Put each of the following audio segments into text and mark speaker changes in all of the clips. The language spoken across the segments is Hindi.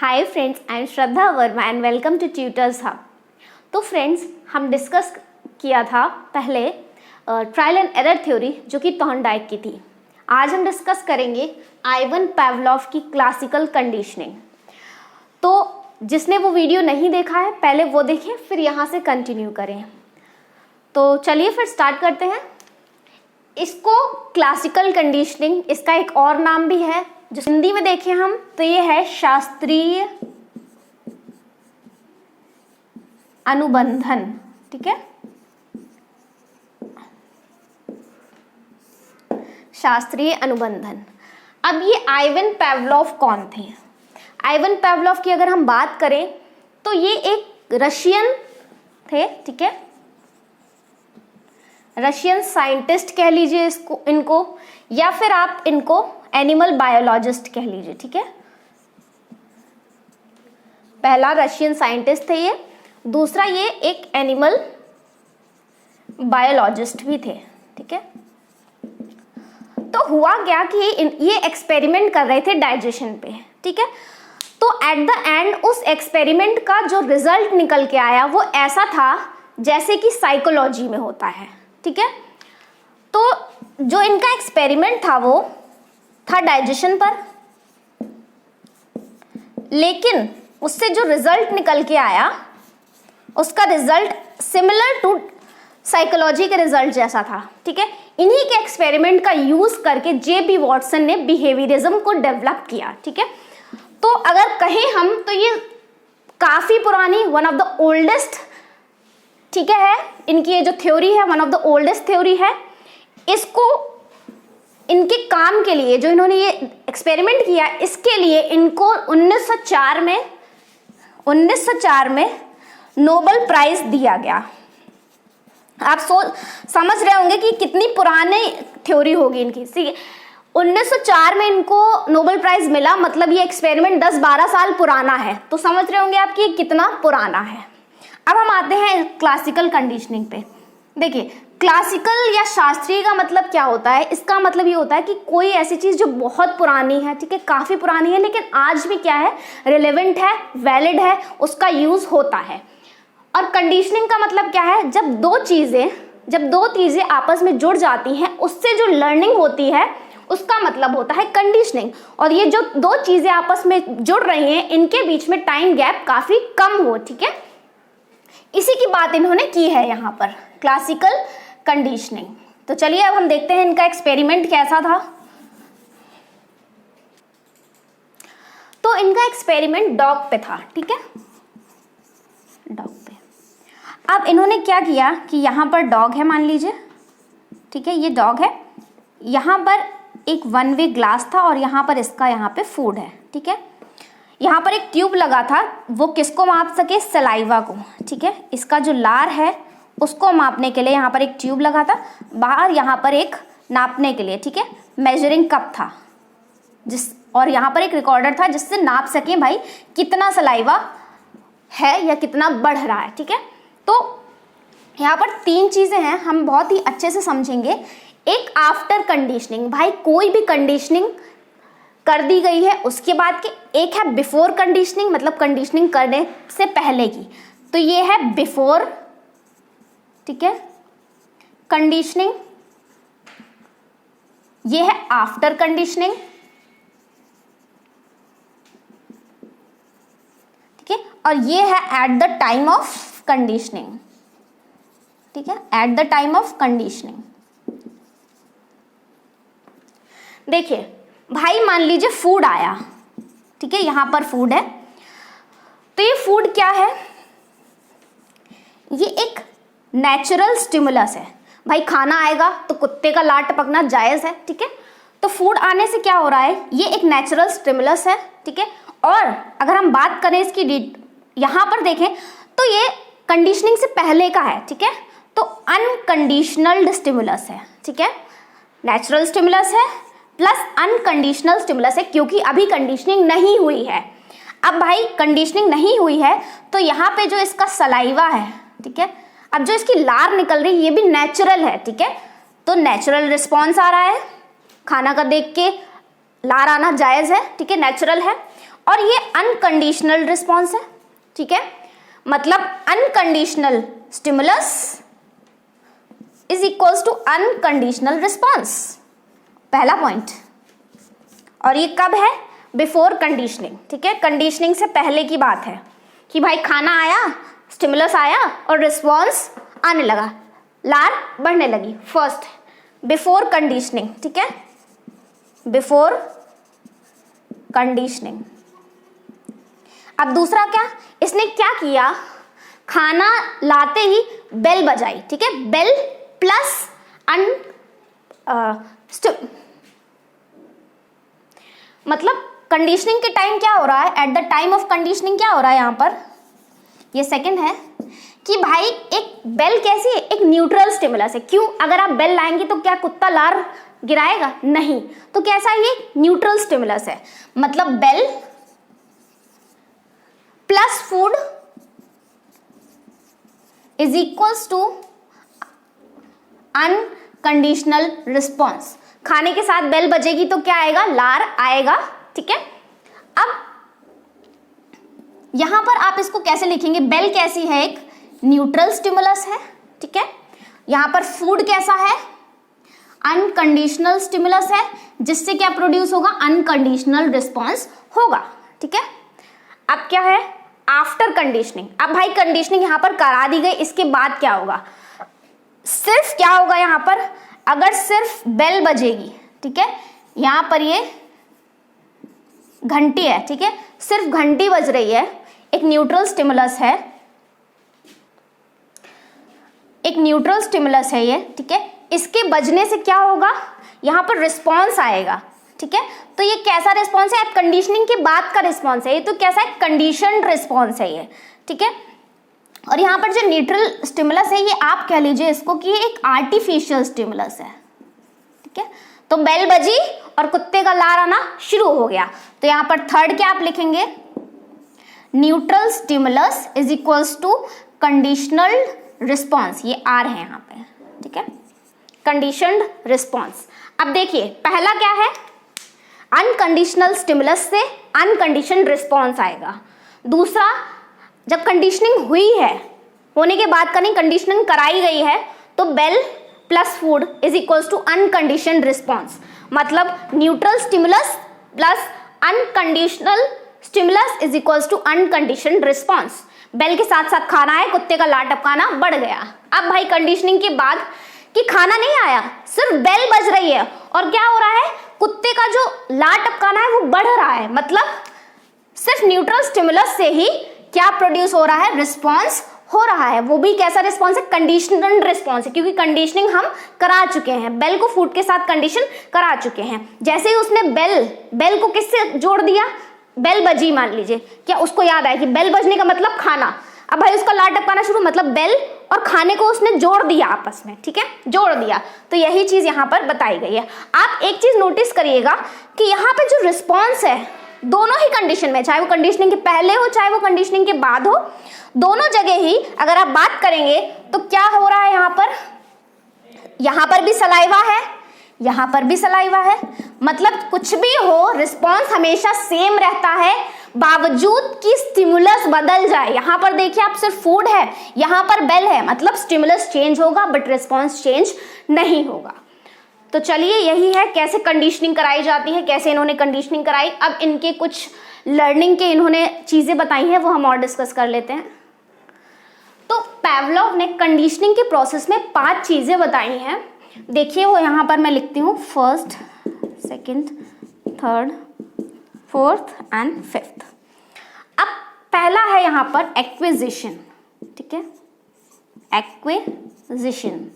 Speaker 1: Hi friends, I am Shraddha Verma and welcome to Tutors Hub. तो फ्रेंड्स, हम डिस्कस किया था पहले ट्रायल एंड एरर थ्योरी जो कि थॉर्नडाइक की थी। आज हम डिस्कस करेंगे आइवन पावलोव की क्लासिकल कंडीशनिंग। तो जिसने वो वीडियो नहीं देखा है पहले वो देखें, फिर यहाँ से कंटिन्यू करें। तो चलिए फिर स्टार्ट करते हैं। इसको क्लासिकल कंडीशनिंग, इसका एक और नाम भी है जो हिंदी में देखें हम तो ये है शास्त्रीय अनुबंधन। ठीक है, शास्त्रीय अनुबंधन। अब ये आइवन पावलोव कौन थे? आइवन पावलोव की अगर हम बात करें तो ये एक रशियन थे। ठीक है, रशियन साइंटिस्ट कह लीजिए इसको, इनको, या फिर आप इनको एनिमल बायोलॉजिस्ट कह लीजिए। ठीक है, पहला रशियन साइंटिस्ट थे ये, दूसरा ये एक एनिमल बायोलॉजिस्ट भी थे। ठीक है, तो हुआ क्या कि ये एक्सपेरिमेंट कर रहे थे डाइजेशन पे। ठीक है, तो एट द एंड उस एक्सपेरिमेंट का जो रिजल्ट निकल के आया वो ऐसा था जैसे कि साइकोलॉजी में होता है। ठीक है, तो जो इनका एक्सपेरिमेंट था वो था डाइजेशन पर, लेकिन उससे जो रिजल्ट निकल के आया उसका रिजल्ट सिमिलर टू साइकोलॉजी के रिजल्ट जैसा था। ठीक है, इन्हीं के एक्सपेरिमेंट का यूज करके जे.बी. वॉटसन ने बिहेवियरिज्म को डेवलप किया। ठीक है, तो अगर कहें हम तो ये काफी पुरानी, वन ऑफ द ओल्डेस्ट, ठीक है, इनकी ये जो थ्योरी है one of the oldest theory है। इसको इनके काम के लिए जो इन्होंने ये एक्सपेरिमेंट किया, इसके लिए इनको 1904 में नोबेल प्राइज दिया गया। आप समझ रहे होंगे कि कितनी पुरानी थ्योरी होगी इनकी। 1904 में इनको नोबेल प्राइज मिला, मतलब ये एक्सपेरिमेंट 10-12 साल पुराना है। तो समझ रहे होंगे आप कि कितना पुराना है। अब हम आते हैं क्लासिकल कंडीशनिंग पे। देखिए, क्लासिकल या शास्त्रीय का मतलब क्या होता है? इसका मतलब ये होता है कि कोई ऐसी चीज जो बहुत पुरानी है, ठीक है, काफी पुरानी है, लेकिन आज भी क्या है, रिलेवेंट है, वैलिड है, उसका यूज होता है। और कंडीशनिंग का मतलब क्या है? जब दो चीजें आपस में जुड़ जाती हैं, उससे जो लर्निंग होती है उसका मतलब होता है कंडीशनिंग। और ये जो दो चीजें आपस में जुड़ रही हैं, इनके बीच में टाइम गैप काफी कम हो। ठीक है, इसी की बात इन्होंने की है यहाँ पर, क्लासिकल कंडीशनिंग। तो चलिए अब हम देखते हैं इनका एक्सपेरिमेंट कैसा था। तो इनका एक्सपेरिमेंट डॉग पे था। ठीक है, डॉग पे। अब इन्होंने क्या किया कि यहाँ पर डॉग है, मान लीजिए, ठीक है, ये डॉग है, यहाँ पर एक वन वे ग्लास था और यहाँ पर इसका यहाँ पे फूड है। ठीक है, यहाँ पर एक ट्यूब लगा था, वो किसको माप सके? सलाइवा को। ठीक है, इसका जो लार है उसको मापने के लिए यहाँ पर एक ट्यूब लगा था, बाहर यहाँ पर एक नापने के लिए, ठीक है, मेजरिंग कप था, और यहाँ पर एक रिकॉर्डर था जिससे नाप सके भाई कितना सलाइवा है या कितना बढ़ रहा है। ठीक है, तो यहाँ पर 3 चीजें हैं, हम बहुत ही अच्छे से समझेंगे। एक आफ्टर कंडीशनिंग, भाई कोई भी कंडीशनिंग कर दी गई है उसके बाद के, एक है बिफोर कंडीशनिंग, मतलब कंडीशनिंग करने से पहले की, तो ये है बिफोर, ठीक है, कंडीशनिंग, ये है आफ्टर कंडीशनिंग। ठीक है, और ये है at the time of conditioning. ठीक है, at the time of conditioning. देखिए भाई, मान लीजिए फूड आया, ठीक है, यहां पर फूड है, तो ये फूड क्या है? ये एक नेचुरल स्टिमुलस है। भाई खाना आएगा तो कुत्ते का लार टपकना जायज है। ठीक है, तो फूड आने से क्या हो रहा है? ये एक नेचुरल स्टिमुलस है। ठीक है, और अगर हम बात करें इसकी यहां पर देखें तो ये कंडीशनिंग से पहले का है। ठीक है, तो अनकंडीशनल स्टिमुलस है। ठीक है, नेचुरल स्टिमुलस है प्लस अनकंडीशनल स्टिमुलस है, क्योंकि अभी कंडीशनिंग नहीं हुई है। अब भाई कंडीशनिंग नहीं हुई है तो यहाँ पे जो इसका सलाइवा है, ठीक है, अब जो इसकी लार निकल रही है ये भी नेचुरल है। ठीक है, तो नेचुरल रिस्पॉन्स आ रहा है, खाना का देख के लार आना जायज है। ठीक है, नेचुरल है। और ये अनकंडीशनल रिस्पॉन्स है, ठीक है, मतलब unconditional stimulus is equals to unconditional response, पहला पॉइंट। और ये कब है? बिफोर कंडीशनिंग, ठीक है, कंडीशनिंग से पहले की बात है कि भाई खाना आया, स्टिमुलस आया और रिस्पॉन्स आने लगा, लार बढ़ने लगी, फर्स्ट बिफोर कंडीशनिंग, ठीक है, बिफोर कंडीशनिंग। अब दूसरा क्या, इसने क्या किया, खाना लाते ही बेल बजाई, ठीक है, बेल प्लस मतलब कंडीशनिंग के टाइम क्या हो रहा है, at the time of conditioning क्या हो रहा है यहाँ पर, ये सेकंड है कि भाई एक बेल कैसी है, एक न्यूट्रल स्टिमुलस है। क्यों? अगर आप बेल लाएंगे तो क्या कुत्ता लार गिराएगा? नहीं। तो कैसा है, ये न्यूट्रल स्टिमुलस है, मतलब bell plus food is equals to unconditional response. खाने के साथ बेल बजेगी तो क्या आएगा, लार आएगा, ठीक है। अब यहां पर आप इसको कैसे लिखेंगे, बेल कैसी है, एक न्यूट्रल स्टिमुलस है, ठीक है, यहां पर फूड कैसा है, अनकंडीशनल स्टिमुलस है, जिससे क्या प्रोड्यूस होगा, अनकंडीशनल रिस्पॉन्स होगा, ठीक है। अब क्या है, आफ्टर कंडीशनिंग। अब भाई कंडीशनिंग यहां पर करा दी गई, इसके बाद क्या होगा, सिर्फ क्या होगा यहां पर, अगर सिर्फ बेल बजेगी, ठीक है, यहां पर ये घंटी है, ठीक है, सिर्फ घंटी बज रही है, एक न्यूट्रल स्टिमुलस है, एक न्यूट्रल स्टिमुलस है ये, ठीक है, इसके बजने से क्या होगा, यहां पर रिस्पॉन्स आएगा, ठीक है। तो ये कैसा रिस्पॉन्स है, कंडीशनिंग के बाद का रिस्पॉन्स है, ये तो कैसा है, कंडीशनड रिस्पॉन्स है ये, ठीक है। और यहाँ पर जो न्यूट्रल स्टिमुलस है, ये आप कह लीजिए इसको कि ये एक आर्टिफिशियल स्टिमुलस है, ठीक है। तो बेल बजी और कुत्ते का लार आना शुरू हो गया, तो यहाँ पर थर्ड क्या आप लिखेंगे, neutral stimulus is equals to conditional response, ये आर है यहाँ पे, ठीक है, कंडीशनड रिस्पॉन्स। अब देखिए पहला क्या है, अनकंडीशनल स्टिमुलस से अनकंडीशनड रिस्पॉन्स आएगा। दूसरा, जब कंडीशनिंग हुई है, होने के बाद का नहीं, कंडीशनिंग कराई गई है, तो bell plus food is equals to unconditioned response, मतलब neutral stimulus plus unconditional stimulus is equals to unconditioned response. Bell के साथ साथ खाना है, कुत्ते का लार टपकाना बढ़ गया। अब भाई कंडीशनिंग के बाद कि खाना नहीं आया, सिर्फ बेल बज रही है और क्या हो रहा है, कुत्ते का जो लार टपकाना है वो बढ़ रहा है, मतलब सिर्फ न्यूट्रल स्टिमुलस से ही क्या प्रोड्यूस हो रहा है, रिस्पॉन्स हो रहा है। वो भी कैसा रिस्पॉन्स है, कंडीशनल रिस्पॉन्स है, क्योंकि कंडीशनिंग हम करा चुके हैं, बेल को फूड के साथ कंडीशन करा चुके हैं। जैसे ही उसने बेल को किससे जोड़ दिया, बेल बजी मान लीजिए, क्या उसको याद आया कि बेल बजने का मतलब खाना, अब भाई उसका लार टपकाना शुरू, मतलब बेल और खाने को उसने जोड़ दिया आपस में, ठीक है, जोड़ दिया। तो यही चीज यहाँ पर बताई गई है। आप एक चीज नोटिस करिएगा कि यहाँ पे जो रिस्पॉन्स है दोनों ही कंडीशन में, चाहे वो कंडीशनिंग के पहले हो चाहे वो कंडीशनिंग के बाद हो, दोनों जगह ही अगर आप बात करेंगे तो क्या हो रहा है, यहाँ पर भी सलाइवा है, यहाँ पर भी सलाइवा है, मतलब कुछ भी हो रिस्पॉन्स हमेशा सेम रहता है, बावजूद कि स्टिमुलस बदल जाए। यहाँ पर देखिए आप सिर्फ फूड है, यहाँ पर बेल है, मतलब स्टिमुलस चेंज होगा बट रिस्पॉन्स चेंज नहीं होगा। तो चलिए यही है कैसे कंडीशनिंग कराई जाती है, कैसे इन्होंने कंडीशनिंग कराई। अब इनके कुछ लर्निंग के इन्होंने चीजें बताई हैं, वो हम और डिस्कस कर लेते हैं। तो पैवलोव ने कंडीशनिंग के प्रोसेस में 5 चीजें बताई हैं। देखिए वो यहाँ पर मैं लिखती हूँ, first, second, third, fourth and fifth. अब पहला है यहाँ पर एक्विजिशन, ठीक है, एक्विजिशन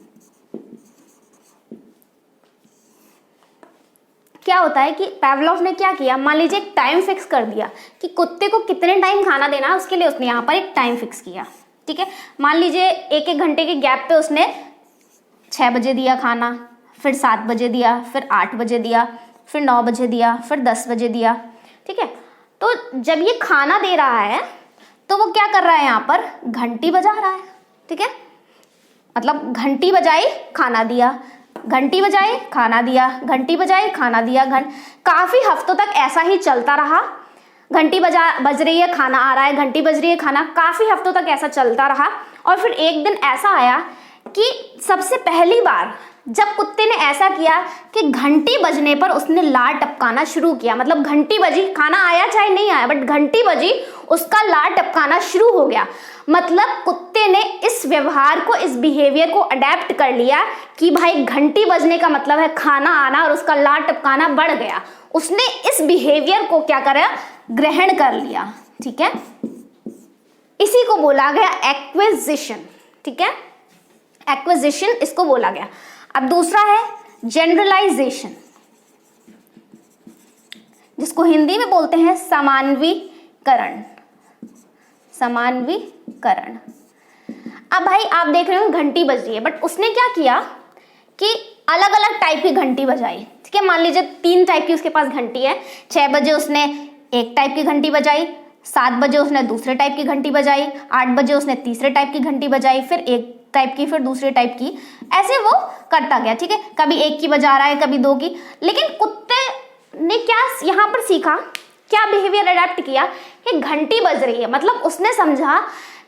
Speaker 1: क्या होता है कि पैवलोव ने क्या किया, मान लीजिए एक टाइम फिक्स कर दिया कि कुत्ते को कितने टाइम खाना देना है, उसके लिए उसने यहाँ पर एक टाइम फिक्स किया, ठीक है। मान लीजिए 1-1 घंटे के गैप पे उसने 6 बजे दिया खाना, फिर 7 बजे दिया, फिर 8 बजे दिया, फिर 9 बजे दिया, फिर 10 बजे दिया, ठीक है। तो जब ये खाना दे रहा है तो वो क्या कर रहा है, यहाँ पर घंटी बजा रहा है, ठीक है, मतलब घंटी बजाई खाना दिया, घंटी बजाई खाना दिया, घंटी बजाई खाना दिया, काफी हफ्तों तक ऐसा ही चलता रहा। घंटी बज रही है, खाना आ रहा है, घंटी बज रही है, खाना। काफी हफ्तों तक ऐसा चलता रहा और फिर एक दिन ऐसा आया कि सबसे पहली बार जब कुत्ते ने ऐसा किया कि घंटी बजने पर उसने लार टपकाना शुरू किया। मतलब घंटी बजी, खाना आया चाहे नहीं आया, बट घंटी बजी, उसका लार टपकाना शुरू हो गया। मतलब कुत्ते ने इस व्यवहार को, इस बिहेवियर को अडेप्ट कर लिया कि भाई घंटी बजने का मतलब है खाना आना, और उसका लार टपकाना बढ़ गया। उसने इस बिहेवियर को क्या करा, ग्रहण कर लिया। ठीक है, इसी को बोला गया एक्विजिशन। ठीक है, एक्विजिशन इसको बोला गया। अब दूसरा है जनरलाइजेशन, जिसको हिंदी में बोलते हैं समान्वीकरण। समान्वीकरण। अब भाई आप देख रहे हो घंटी बज रही है, बट उसने क्या किया कि अलग अलग टाइप की घंटी बजाई। ठीक है, मान लीजिए 3 टाइप की उसके पास घंटी है। 6 बजे उसने एक टाइप की घंटी बजाई, 7 बजे उसने दूसरे टाइप की घंटी बजाई, 8 बजे उसने तीसरे टाइप की घंटी बजाई, फिर एक टाइप की, फिर दूसरे टाइप की, ऐसे वो करता गया। ठीक है, कभी एक की बजा रहा है, कभी 2 की। लेकिन कुत्ते ने क्या यहाँ पर सीखा, क्या बिहेवियर अडेप्ट किया कि घंटी बज रही है, मतलब उसने समझा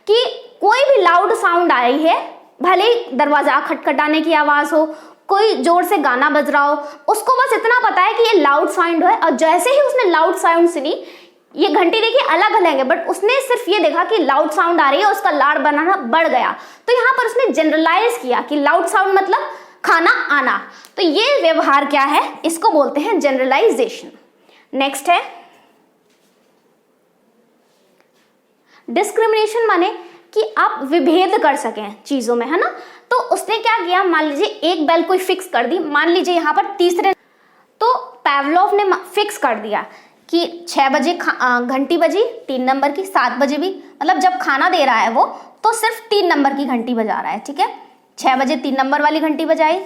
Speaker 1: कि कोई भी लाउड साउंड आई है, भले ही दरवाजा खटखटाने की आवाज हो, कोई जोर से गाना बज रहा हो, उसको बस इतना पता है कि ये लाउड साउंड है। और जैसे ही उसने लाउड साउंड सुनी, ये घंटी देखिए अलग अलग है, बट उसने सिर्फ ये देखा कि लाउड साउंड आ रही है, उसका लाड़ बनाना बढ़ गया। तो यहाँ पर उसने जनरलाइज किया कि लाउड साउंड मतलब खाना आना। तो ये व्यवहार क्या है, इसको बोलते हैं जनरलाइजेशन। नेक्स्ट है डिस्क्रिमिनेशन, माने कि आप विभेद कर सकें चीजों में, है ना। तो उसने क्या किया, मान लीजिए एक बेल कोई फिक्स कर दी, मान लीजिए यहाँ पर तीसरे, तो पावलोव ने फिक्स कर दिया कि 6 बजे घंटी बजी 3 नंबर की, 7 बजे भी, मतलब जब खाना दे रहा है वो तो सिर्फ 3 नंबर की घंटी बजा रहा है। ठीक है, 6 बजे 3 नंबर वाली घंटी बजाई,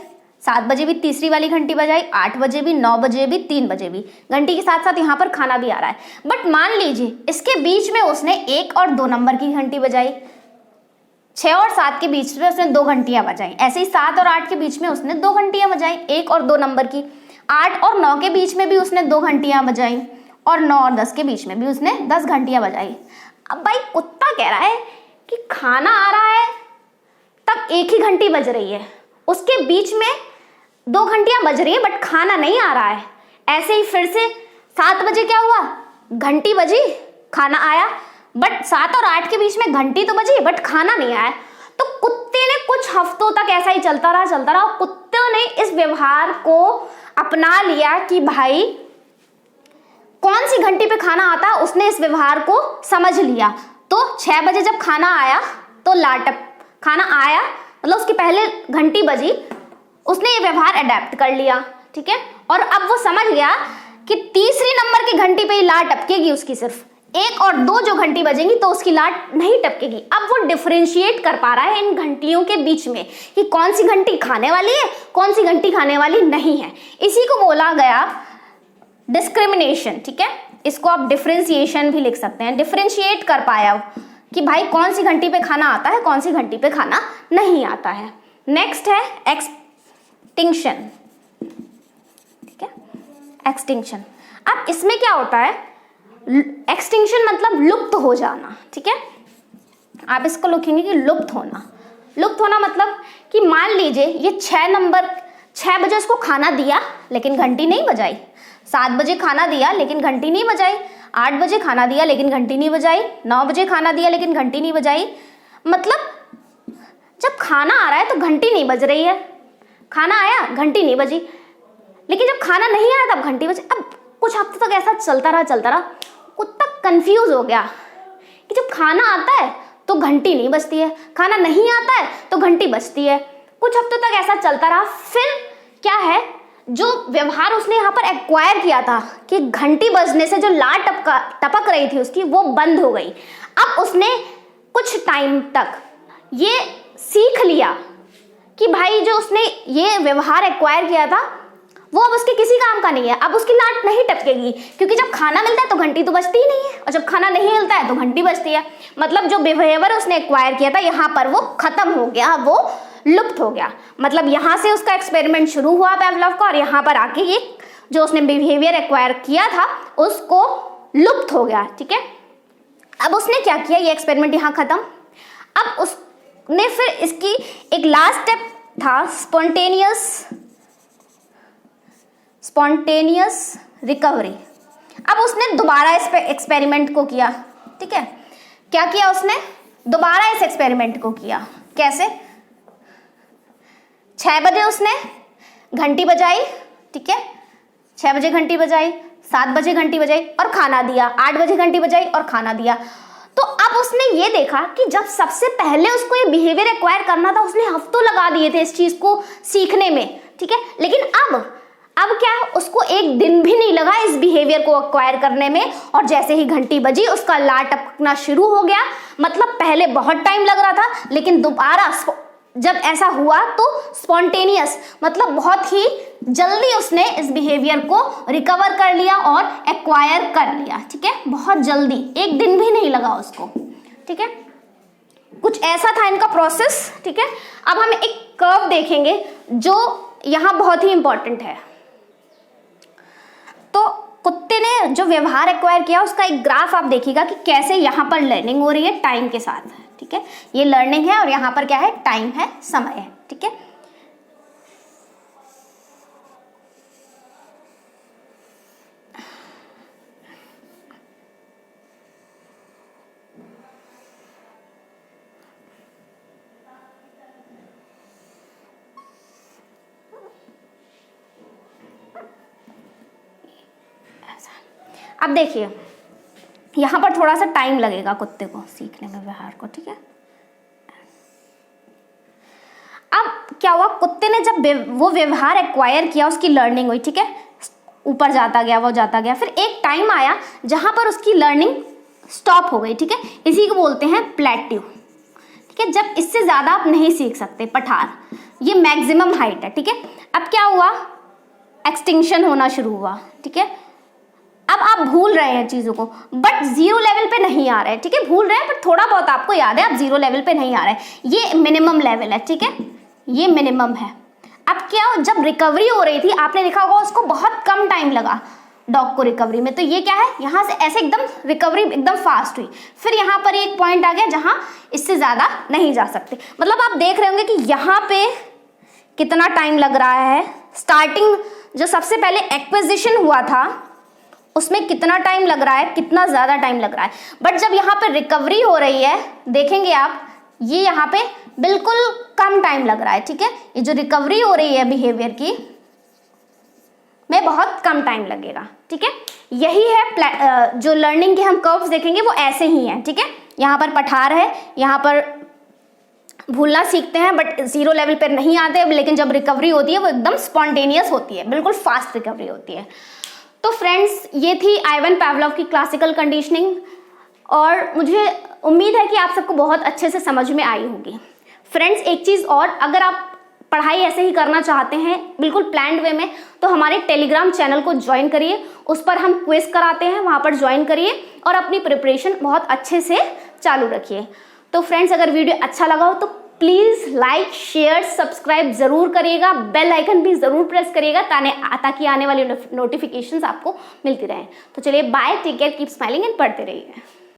Speaker 1: 7 बजे भी तीसरी वाली घंटी बजाई, 8 बजे भी, 9 बजे भी, 3 बजे भी। घंटी के साथ साथ यहाँ पर खाना भी आ रहा है। बट मान लीजिए इसके बीच में उसने 1 और 2 नंबर की घंटी बजाई, 6 और 7 के बीच में उसने 2 घंटियां बजाई। ऐसे ही 7 और 8 के बीच में उसने 2 घंटियां बजाई, 1 और 2 नंबर की। 8 और 9 के बीच में भी उसने 2 घंटियां बजाई, और 9 और 10 के बीच में भी उसने 10 घंटियां बजाई। अब भाई कुत्ता कह रहा है कि खाना आ रहा है तब 1 ही घंटी बज रही है, उसके बीच में 2 घंटियां बज रही है बट खाना नहीं आ रहा है। ऐसे ही फिर से 7 बजे क्या हुआ, घंटी बजी, खाना आया, बट 7 और 8 के बीच में घंटी तो बजी बट खाना नहीं आया। तो कुत्ते ने कुछ हफ्तों तक ऐसा ही चलता रहा। कुत्ते ने इस व्यवहार को अपना लिया कि भाई कौन सी घंटी पे खाना आता है, उसने इस व्यवहार को समझ लिया। तो 6 बजे जब खाना आया तो खाना आया, मतलब उसकी पहले घंटी बजी, उसने ये व्यवहार अडेप्ट कर लिया। ठीक है, और अब वो समझ गया कि तीसरी नंबर की घंटी पे ही लाट टपकेगी उसकी, सिर्फ 1 और 2 जो घंटी बजेंगी तो उसकी लाट नहीं टपकेगी। अब वो डिफरेंशिएट कर पा रहा है इन घंटियों के बीच में कि कौन सी घंटी खाने वाली है, कौन सी घंटी खाने वाली नहीं है। इसी को बोला गया डिस्क्रिमिनेशन। ठीक है, इसको आप डिफरेंशिएशन भी लिख सकते हैं। डिफरेंशिएट कर पाया कि भाई कौन सी घंटी पे खाना आता है, कौन सी घंटी पे खाना नहीं आता है। नेक्स्ट है एक्सटिंक्शन। ठीक है, एक्सटिंक्शन। अब इसमें क्या होता है, एक्सटिंक्शन मतलब लुप्त हो जाना। ठीक है, आप इसको लिखेंगे कि लुप्त होना। लुप्त होना मतलब कि मान लीजिए ये 6 बजे उसको खाना दिया लेकिन घंटी नहीं बजाई, 7 बजे खाना दिया लेकिन घंटी नहीं बजाई, 8 बजे खाना दिया लेकिन घंटी नहीं बजाई, 9 बजे खाना दिया लेकिन घंटी नहीं बजाई। मतलब जब खाना आ रहा है तो घंटी नहीं बज रही है, खाना आया घंटी नहीं बजी, लेकिन जब खाना नहीं आया तब घंटी बजी। अब कुछ हफ्ते तक ऐसा चलता रहा। कुत्ता कंफ्यूज हो गया कि जब खाना आता है तो घंटी नहीं बजती है, खाना नहीं आता है तो घंटी बजती है। कुछ हफ्तों तक ऐसा चलता रहा। फिर क्या है, जो व्यवहार उसने यहाँ पर एक्वायर किया था कि घंटी बजने से जो लाट टपक रही थी उसकी, वो बंद हो गई। अब उसने कुछ टाइम तक ये सीख लिया कि भाई जो उसने ये व्यवहार एक्वायर किया था वो अब उसके किसी काम का नहीं है। अब उसकी लाट नहीं टपकेगी, क्योंकि जब खाना मिलता है तो घंटी तो बजती ही नहीं है, और जब खाना नहीं मिलता है तो घंटी बजती है। मतलब जो बिहेवियर उसने एक्वायर किया था यहाँ पर वो खत्म हो गया, वो लुप्त हो गया। मतलब यहाँ से उसका एक्सपेरिमेंट शुरू हुआ पावलोव का, और यहाँ पर आके ये जो उसने बिहेवियर एक्वायर किया था उसको लुप्त हो गया, ठीक है। अब उसने क्या किया, ये एक्सपेरिमेंट यहाँ खत्म। अब उसने फिर इसकी एक लास्ट स्टेप था स्पॉन्टेनियस रिकवरी। अब उसने दोबारा इस पे एक्सपेरिमेंट को किया, ठीक है। क्या किया उसने, दोबारा इस एक्सपेरिमेंट को किया। कैसे, 6 बजे उसने घंटी बजाई, ठीक है, 6 बजे घंटी बजाई, 7 बजे घंटी बजाई और खाना दिया, 8 बजे घंटी बजाई और खाना दिया। तो अब उसने ये देखा कि जब सबसे पहले उसको ये बिहेवियर एक्वायर करना था, उसने हफ्तों लगा दिए थे इस चीज को सीखने में, ठीक है। लेकिन अब क्या, उसको एक दिन भी नहीं लगा इस बिहेवियर को एक्वायर करने में, और जैसे ही घंटी बजी उसका लार टपकना शुरू हो गया। मतलब पहले बहुत टाइम लग रहा था, लेकिन दोबारा जब ऐसा हुआ तो स्पॉन्टेनियस मतलब बहुत ही जल्दी उसने इस बिहेवियर को रिकवर कर लिया और एक्वायर कर लिया, ठीक है, बहुत जल्दी, एक दिन भी नहीं लगा उसको, ठीक है। कुछ ऐसा था इनका प्रोसेस, ठीक है। अब हम एक कर्व देखेंगे जो यहां बहुत ही इंपॉर्टेंट है। तो कुत्ते ने जो व्यवहार एक्वायर किया उसका एक ग्राफ आप देखिएगा कि कैसे यहां पर लर्निंग हो रही है टाइम के साथ, ठीक है। ये लर्निंग है और यहां पर क्या है, टाइम है, समय है, ठीक है। अब देखिए यहां पर थोड़ा सा टाइम लगेगा कुत्ते को सीखने में व्यवहार को, ठीक है। अब क्या हुआ, कुत्ते ने जब वो व्यवहार एक्वायर किया, उसकी लर्निंग हुई, ठीक है, ऊपर जाता गया, वो जाता गया, फिर एक टाइम आया जहां पर उसकी लर्निंग स्टॉप हो गई, ठीक है। इसी को बोलते हैं प्लेट्यू, ठीक है। जब इससे ज्यादा आप नहीं सीख सकते, पठार, ये मैक्सिमम हाइट है, ठीक है। अब क्या हुआ, एक्सटिंक्शन होना शुरू हुआ, ठीक है। अब आप भूल रहे हैं चीजों को, बट 0 लेवल पे नहीं आ रहे हैं, ठीक है, भूल रहे हैं पर थोड़ा बहुत आपको याद है, आप 0 लेवल पे नहीं आ रहे हैं। ये मिनिमम लेवल है, ठीक है, ये मिनिमम है। अब क्या, जब रिकवरी हो रही थी, आपने देखा होगा उसको बहुत कम टाइम लगा डॉग को रिकवरी में, तो ये क्या है, यहां से ऐसे एकदम रिकवरी एकदम फास्ट हुई। फिर यहाँ पर एक पॉइंट आ गया जहां इससे ज्यादा नहीं जा सकते। मतलब आप देख रहे होंगे कि यहाँ पे कितना टाइम लग रहा है। स्टार्टिंग जो सबसे पहले एक्विजिशन हुआ था उसमें कितना टाइम लग रहा है, कितना ज्यादा टाइम लग रहा है, बट जब यहाँ पे रिकवरी हो रही है, देखेंगे आप, ये यहाँ पे बिल्कुल कम टाइम लग रहा है, ठीक है। ये जो रिकवरी हो रही है बिहेवियर की में बहुत कम टाइम लगेगा, ठीक है। यही है जो लर्निंग के हम कर्व्स देखेंगे वो ऐसे ही हैं, ठीक है। यहाँ पर पठार है, यहाँ पर भूलना सीखते हैं बट 0 लेवल पर नहीं आते, लेकिन जब रिकवरी होती है वो एकदम स्पॉन्टेनियस होती है, बिल्कुल फास्ट रिकवरी होती है। तो फ्रेंड्स, ये थी आइवन पावलोव की क्लासिकल कंडीशनिंग, और मुझे उम्मीद है कि आप सबको बहुत अच्छे से समझ में आई होगी। फ्रेंड्स, एक चीज़ और, अगर आप पढ़ाई ऐसे ही करना चाहते हैं बिल्कुल प्लान्ड वे में, तो हमारे टेलीग्राम चैनल को ज्वाइन करिए, उस पर हम क्विज कराते हैं, वहाँ पर ज्वाइन करिए और अपनी प्रिपरेशन बहुत अच्छे से चालू रखिए। तो फ्रेंड्स, अगर वीडियो अच्छा लगा हो तो प्लीज़ लाइक, शेयर, सब्सक्राइब जरूर करिएगा, बेल आइकन भी जरूर प्रेस करिएगा ताकि आने वाली नोटिफिकेशंस आपको मिलती रहें। तो चलिए, bye, take care, keep smiling and पढ़ते रहिए।